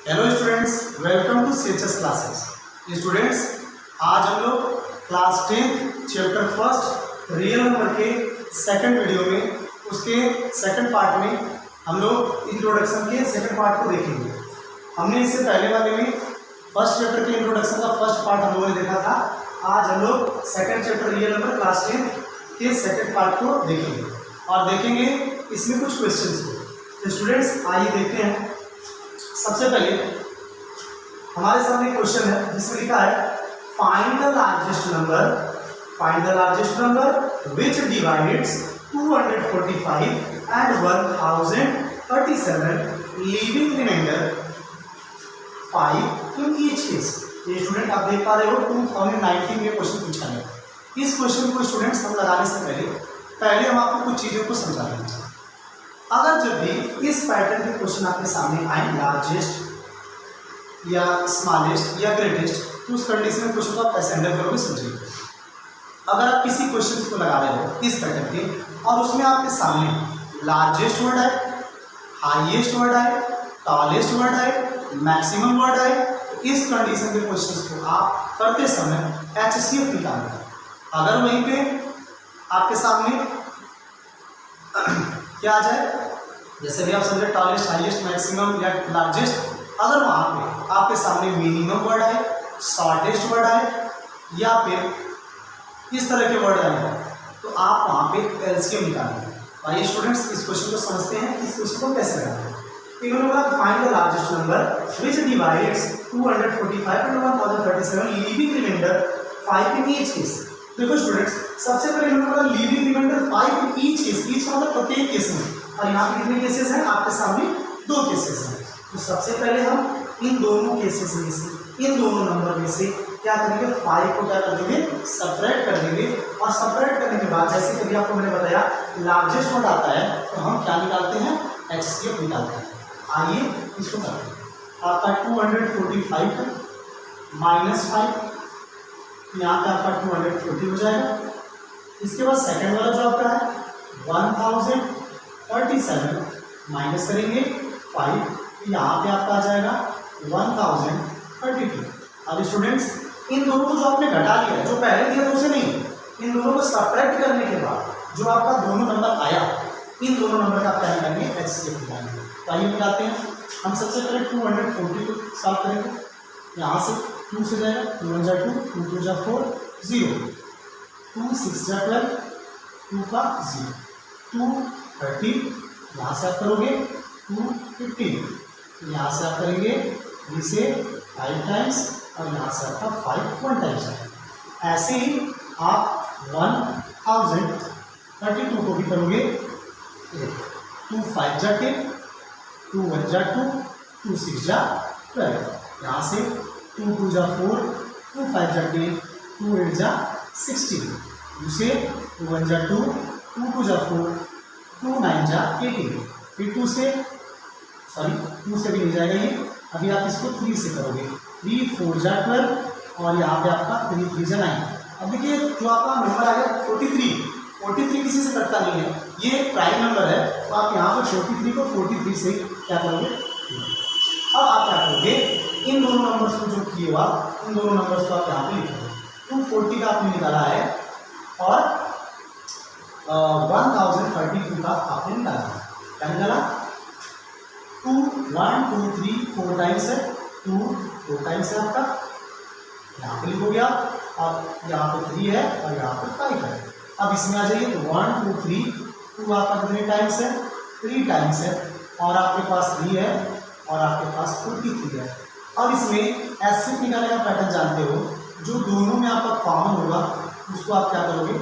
Hello students, welcome to CHS classes. Students, आज हम लोग class 10 chapter first real number के सेकंड वीडियो में उसके सेकंड पार्ट में हम लोग इंट्रोडक्शन के सेकंड पार्ट को देखेंगे। हमने इससे पहले वाले में फर्स्ट चैप्टर के इंट्रोडक्शन का फर्स्ट पार्ट हम लोगों ने देखा था। आज हम लोग second chapter real number class 10 के सेकंड पार्ट को देखेंगे और देखेंगे इसमें कुछ क्वेश्चंस को। स्टूडेंट्स, आइए देखते हैं। सबसे पहले हमारे सामने क्वेश्चन है जिसमें लिखा है find the largest number which divides 245 and 1037 leaving remainder 5 in each case. ये स्टूडेंट आप देख पा रहे हो 2019 में क्वेश्चन पूछा गया। इस क्वेश्चन को स्टूडेंट्स हम लगाने से पहले हम आपको कुछ चीज़ों को समझा देना चाहते हैं। अगर जब भी इस पैटर्न के क्वेश्चन आपके सामने आए, लार्जेस्ट या स्मॉलेस्ट या ग्रेटेस्ट, तो उस कंडीशन में क्वेश्चन को आप कैसे हैंडल करोगे समझिए। अगर आप किसी क्वेश्चन को लगा रहे हो इस पैटर्न के और उसमें आपके सामने लार्जेस्ट वर्ड है, हाईएस्ट वर्ड है, टॉलेस्ट वर्ड है, मैक्सिमम वर्ड है, तो इस कंडीशन के क्वेश्चन को आप करते समय HCF निकालना है। अगर वहीं पे आपके सामने क्या आ जाए, जैसे भी आप समझे टॉलेस्ट, हाईएस्ट, मैक्सिमम या लार्जेस्ट, अगर वहाँ पे आपके सामने मिनिमम वर्ड है, शॉर्टेस्ट वर्ड है या फिर इस तरह के वर्ड आए तो आप वहाँ पे LCM निकालेंगे। आइए स्टूडेंट्स, इस क्वेश्चन को समझते हैं। इस क्वेश्चन को कैसे लगाना है। इन्होंने बोला find the largest number which divides 245 and 1037 leaving remainder 5 in each case. देखो स्टूडेंट्स, सबसे पहले इन्होंने बोला leaving remainder 5 in each case. Each का मतलब प्रत्येक केस में, और यहाँ पे कितने केसेस हैं आपके सामने? 2 केसेस हैं। तो सबसे पहले हम इन दोनों केसेस में से, इन दोनों नंबर में से क्या करेंगे, 5 को क्या कर देंगे, सब्ट्रैक्ट कर देंगे। और सब्ट्रैक्ट करने के बाद जैसे कभी आपको मैंने बताया लार्जेस्ट वर्ड आता है तो हम क्या निकालते हैं, HCF निकालते हैं। आइए इसको करते हैं। आपका 245 माइनस 5, यहाँ पे आपका 240 हो जाएगा। इसके बाद सेकेंड वाला जो आपका है 1037 माइनस करेंगे 5, यहाँ पे आपका आ जाएगा 1032। अब स्टूडेंट्स, इन दोनों को जो आपने घटा लिया है, जो पहले दिया था उसे नहीं, इन दोनों को सब्ट्रैक्ट करने के बाद जो आपका दोनों नंबर आया, इन दोनों नंबर का आप क्या निकालेंगे, HCF निकालेंगे। तो आइए निकालते हैं। हम सबसे पहले 240 को सॉल्व करेंगे। यहाँ से 2 से जाएगा, 2 1 जा 2, 2 2 जा 4, 0, 2 6 जा 12, 2 का 0, 230, यहाँ से आप करोगे 215, यहाँ से आप करेंगे 3 से 5 टाइम्स और यहाँ से आपका 5 1 टाइम्स है। ऐसे ही आप 1032 को भी करोगे। 2 5 जा 10, 2 1 जा 2, 2 6 जा 12, यहाँ से 2 2 जा 4, 2 5 जा 10, 2 8 जा 16, 2 से 2 1 जा 2, 2 2 जा 4, 2 9 जा 18, फिर 2 से भी नहीं जाएगा ये। अभी आप इसको 3 से करोगे, 3 4 जा 12 और यहाँ पे आपका 3 3 जा 9। अब देखिए जो आपका नंबर आ गया 43 किसी से कटता नहीं है, ये प्राइम नंबर है, तो आप यहाँ पे 43 को 43 से क्या करोगे। अब आप क्या करोगे, इन दोनों नंबर्स को जो किए हुआ, इन दोनों नंबर्स को आप यहाँ पे लिखोगे। 240 का आपने निकाला है और 1032 का आपने निकाला है। क्या निकाला, 2 1 2 3 4 टाइम्स है, 2 4 टाइम्स है आपका, यहाँ पे लिखोगे आप। और यहाँ पे 3 है और यहाँ पे 5 है। अब इसमें आ जाइए तो 1 2 3, 2 आपका कितने टाइम्स है, 3 टाइम्स है, और आपके पास 3 है और आपके पास 43 है। अब इसमें HCF निकालने का पैटर्न जानते हो, जो दोनों में आपका कॉमन होगा उसको आप क्या करोगे,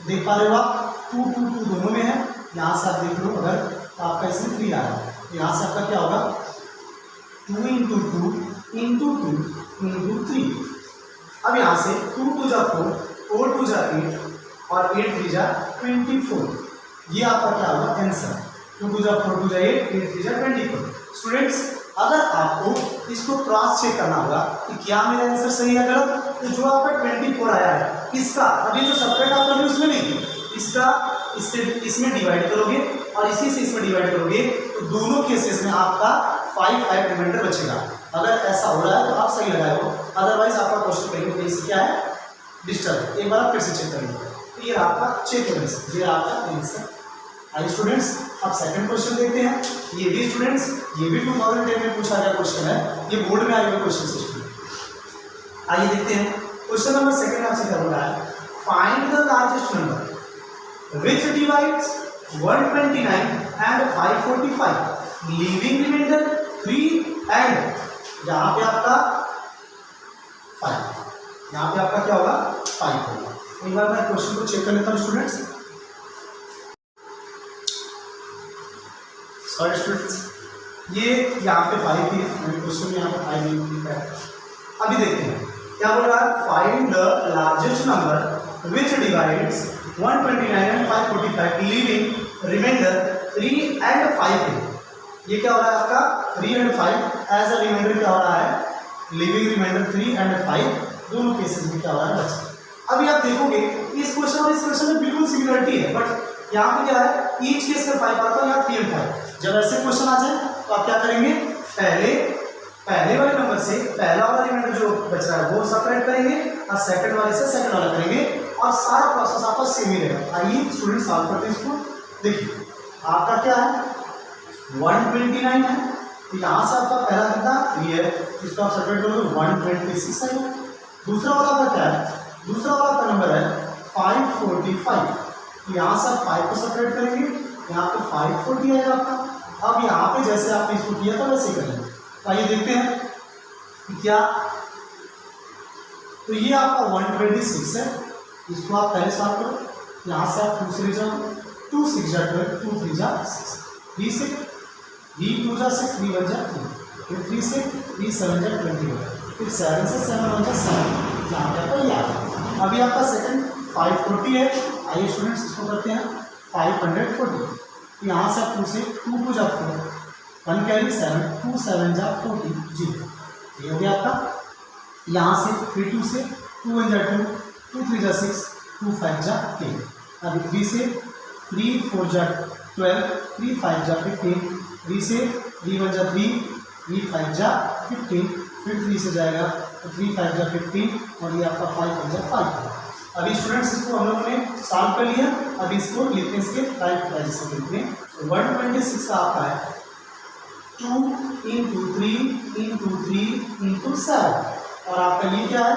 देख पा रहे हो आप 2 2 2 दोनों में है। यहाँ से आप देख लो, अगर तो आपका इसमें 3 आ रहा है, यहाँ से आपका क्या होगा, 2 इंटू 2 इंटू 2 इंटू 3। अब यहाँ से 2 2 जा 4, 4 2 जा 8 और 8 3 जा 24। ये आपका क्या होगा आंसर। 2 2 जा 4 2 जा 8, 8 3 जा 24। स्टूडेंट्स, अगर आपको इसको क्रॉस चेक करना होगा कि क्या मेरा आंसर सही है गलत, तो जो आपका 24 आया है इसका अभी जो सब्ट्रैक्ट आप करोगे उसमें नहीं, इसका इससे इसमें डिवाइड करोगे और इसी से इसमें डिवाइड करोगे, तो दोनों केसेस में आपका 5 रिमाइंडर बचेगा। अगर ऐसा हो रहा है तो आप सही लगाए हो, अदरवाइज आपका क्वेश्चन कहीं ना कहीं से क्या है, डिस्टर्ब। एक बार आप फिर से चेक करेंगे, तो ये आपका चेक करेंगे, ये आपका आंसर। आइए स्टूडेंट्स, अब सेकंड क्वेश्चन देखते हैं। ये भी स्टूडेंट्स, ये भी 2010 में पूछा गया क्वेश्चन है, ये बोर्ड में आए हुए क्वेश्चन से स्टूडेंट। आइए देखते हैं क्वेश्चन नंबर सेकंड आपसे क्या बोल रहा है, find the largest number which divides 129 and 545 leaving remainder 3 and यहाँ पे आपका 5, यहाँ पे आपका क्या होगा 5 होगा। एक बार मैं क्वेश्चन को चेक कर लेता हूँ स्टूडेंट्स। सॉरी स्टूडेंट्स, ये यहाँ पे 5 थी, मैंने क्वेश्चन में यहाँ पे 5 लिखा है। अभी देखते हैं क्या बोल रहा है, find the largest number which divides 129 and 545 leaving remainder 3 and 5। ये क्या हो रहा है आपका 3 एंड 5 एज अ रिमाइंडर क्या हो रहा है, लिविंग रिमाइंडर 3 एंड 5 दोनों केसेस में क्या हो रहा है बच्चा। अभी आप देखोगे इस क्वेश्चन और इस क्वेश्चन में बिल्कुल सिमिलरिटी है, बट यहाँ पे क्या है, ईच केस में 5 आता है, यहाँ 3 एंड 5। जब ऐसे क्वेश्चन आ जाए तो आप क्या करेंगे, पहले वाले नंबर से पहला वाला रिमाइंडर जो बच रहा है वो सेपरेट करेंगे और सेकंड वाले से सेकंड वाला करेंगे, और सारा प्रोसेस आपका सेम ही रहेगा। आइए स्टूडेंट सॉल्व करते हैं इसको। देखिए आपका क्या है 129 है, तो यहाँ से आपका पहला कितना 3 है, इसको आप सेपरेट करोगे 126 आएगा। दूसरा वाला आपका क्या है, दूसरा वाला आपका नंबर है 545, तो यहाँ से आप 5 को सेपरेट करेंगे, यहाँ पे 540 आएगा आपका। अब यहाँ पे जैसे आपने इसको किया था वैसे ही करेंगे। तो आइए देखते हैं कि क्या, तो ये आपका 126 है, इसको आप पहले सॉल्व करो। यहाँ से आप 2 से ले जाओ, 2 6 जा 12, 2 3 जा 6, 3 से 3 2 जा 6, 3 1 जा 3, फिर 3 से 3 7 जा 21, फिर 7 से 7 1 जा 7, यहाँ पे आपका ये आ गया। अभी आपका सेकंड 540 है। आइए स्टूडेंट्स इसको करते हैं 540। यहाँ से आप 2 से 2 2 जा 4, 1 कैरी 7, 2 7 जा 40, जी ये हो गया आपका। यहाँ से फिर 2 से 2 1 जा 2, 2 3 जा 6, 2 5 जा 10, अभी 3 से 3 4 जा 12, 3 5 जा 15, 3 से 3 1 जा 3, 3 5 जा 15, फिर 3 से जाएगा तो 3 5 जा 15, और ये आपका 5 1 जा 5। अभी स्टूडेंट्स इसको हम लोगों ने सॉल्व कर लिया, अभी इसको लिखते हैं इसके राइट पोजीशन पे लिखते हैं। 126 का आपका है 2 × 3 × 3 × 7, और आपका ये क्या है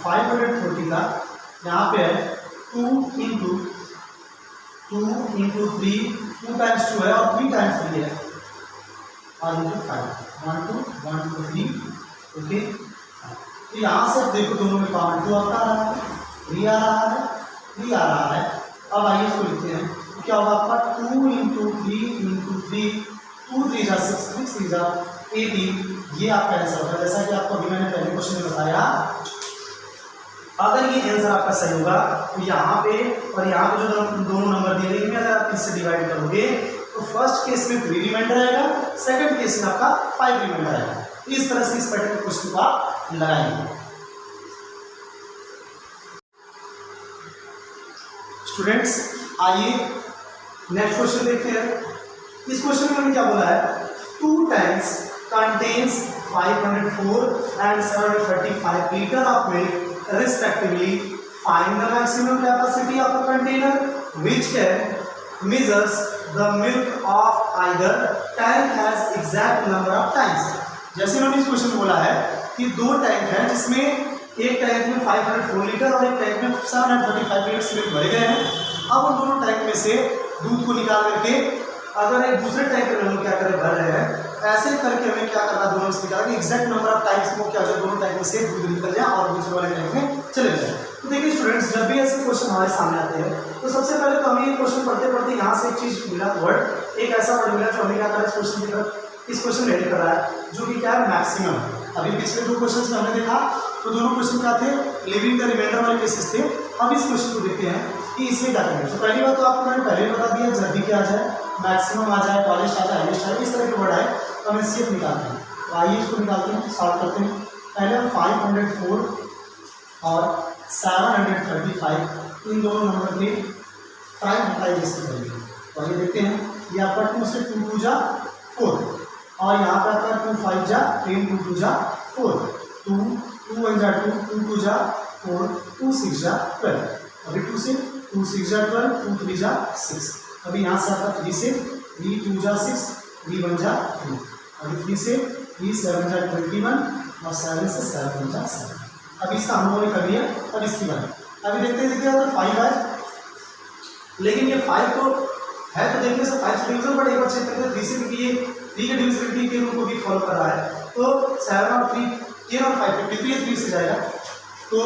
540 का यहाँ पे है 2 × 3, 2 टाइम्स 2 है और 3 टाइम्स 3 है, और इंटू 5, 1 2 3, ओके। तो यहाँ से आप देखो दोनों में पावर 2 आपका आ रहा है, 3 आ रहा है, 3 आ रहा है। अब आइए इसको लिखते हैं, क्या होगा आपका 2 × 3 × 3, 2 3 जा 6, 6 3 जा 18, ये आपका आंसर होगा। जैसा कि आपको अभी मैंने पहले क्वेश्चन में बताया, अगर ये आंसर आपका सही होगा तो यहाँ पे और यहाँ पे जो दोनों नंबर दिए गए अगर आप इससे डिवाइड करोगे तो फर्स्ट केस में 3 रिमाइंडर आएगा, सेकंड केस में आपका 5 रिमाइंडर आएगा। इस तरह से इस पैटर्न क्वेश्चन को आप लगाएंगे। स्टूडेंट्स आइए नेक्स्ट क्वेश्चन देखते हैं। इस क्वेश्चन में हमें क्या बोला है, 2 tanks contains 504 and 735 liter of milk respectively. Find the maximum capacity of a container which can measures the milk of either tank has exact number of tanks. जैसे उन्होंने इस क्वेश्चन में बोला है कि 2 टैंक हैं जिसमें एक टैंक में 504 लीटर और एक टैंक में 735 लीटर मिल्क भरे गए हैं। अब उन दोनों टैंक में से दूध को निकाल करके अगर एक दूसरे टैंक में हम क्या करें भर रहे हैं, ऐसे करके हमें क्या करना, दोनों से निकाला कि एग्जैक्ट नंबर ऑफ टाइम्स वो क्या हो जाए दोनों टैंक में से दूध निकल जाए और दूसरे वाले टैंक में चले जाए। तो देखिए स्टूडेंट्स, जब भी ऐसे क्वेश्चन हमारे सामने आते हैं तो सबसे पहले तो हमें ये क्वेश्चन पढ़ते पढ़ते यहाँ से एक चीज मिला, वर्ड एक ऐसा वर्ड मिला जो हमें क्या करा इस क्वेश्चन की तरफ, इस क्वेश्चन में हेल्प कर रहा है, जो कि क्या है मैक्सिमम। अभी पिछले 2 क्वेश्चन में हमने देखा तो दोनों क्वेश्चन क्या थे, लिविंग द रिमाइंडर वाले केसेस थे। अब इस क्वेश्चन को देखते हैं कि इसमें क्या करेंगे। तो पहली बात तो आपको मैंने पहले बता दिया, जब भी क्या आ जाए मैक्सिमम आ जाए, टॉलेस्ट आ जाए, हाईएस्ट आ जाए, इस तरह के वर्ड आए तो हमें सीएफ निकालते हैं। तो आइए इसको निकालते हैं, सॉल्व करते हैं। पहले हम 504 और 735 इन दोनों नंबर के प्राइम फैक्टराइजेशन करेंगे। तो आइए देखते हैं, ये आपका 2 से 2 2 जा 4 और यहाँ पे आपका 2 5 जा 10 2 2 जा 4 2 2 1 जा 2 2 2 जा 4 2 6 जा 12 अभी 2 से 2 6 जा 12 2 3 जा 6 अभी यहाँ से आपका 3 से 3 2 जा 6 3 1 जा 3 अभी 3 से 3 7 जा 21 और 7 से 7 1 जा 7 अभी इसका हम लोगों ने कर लिया। अब इसकी बात अभी देखते हैं देखिए अगर 5 है लेकिन ये 5 तो है तो देखने से 5 डिवीजन बट एक बार चेक करते हैं 3 से क्योंकि ये 3 के डिविजिबिलिटी के रूल को भी फॉलो कर रहा है तो 7 और 3 10 और 5 50 ये 3 से जाएगा तो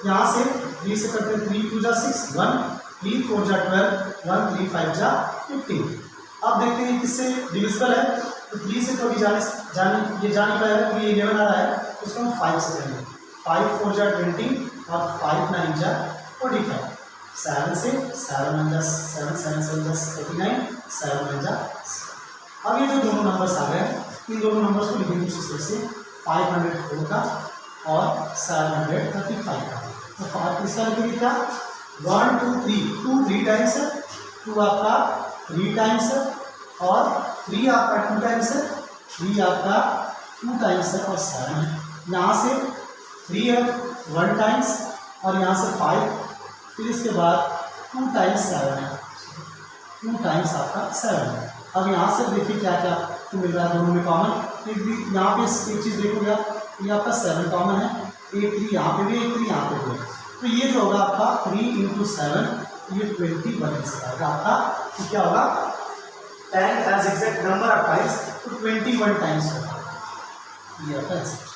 यहाँ से 3 से करते हैं 3 2 जा 6 1 3 4 जा 12 1 3 5 जा 15 अब देखते हैं किससे डिविजिबल है तो 3 से तो अभी जा नहीं पाएगा क्योंकि ये 11 आ रहा है तो उसको हम 5 से करेंगे 5 4 जा 20 और 5 9 जा 45 7 से 7 1 जा 7 7 7 जा 49 7 1 जा 7 अब ये जो दोनों नंबर्स आ गए इन दोनों नंबर्स को लिखेंगे कुछ इस तरह से 504 का और 735 का तो 5 इसका लिखेंगे क्या 1 2 3 2 3 टाइम्स है 2 आपका 3 टाइम्स है और 3 आपका 2 टाइम्स है 3 आपका 2 टाइम्स है और 7 है यहाँ से 3 है 1 टाइम्स और यहाँ से 5 फिर इसके बाद 2 टाइम्स 7 है 2 टाइम्स आपका 7 है अब यहाँ से देखिए क्या क्या तो मिल रहा है दोनों में कॉमन एक यहाँ पे एक चीज़ देखोगे आप ये आपका 7 कॉमन है एक 3 यहाँ पे भी एक 3 यहाँ पे भी तो ये जो होगा आपका 3 × 7 ये 21 से आएगा आपका तो क्या होगा 10 as exact number of times तो 21 टाइम्स होगा ये आपका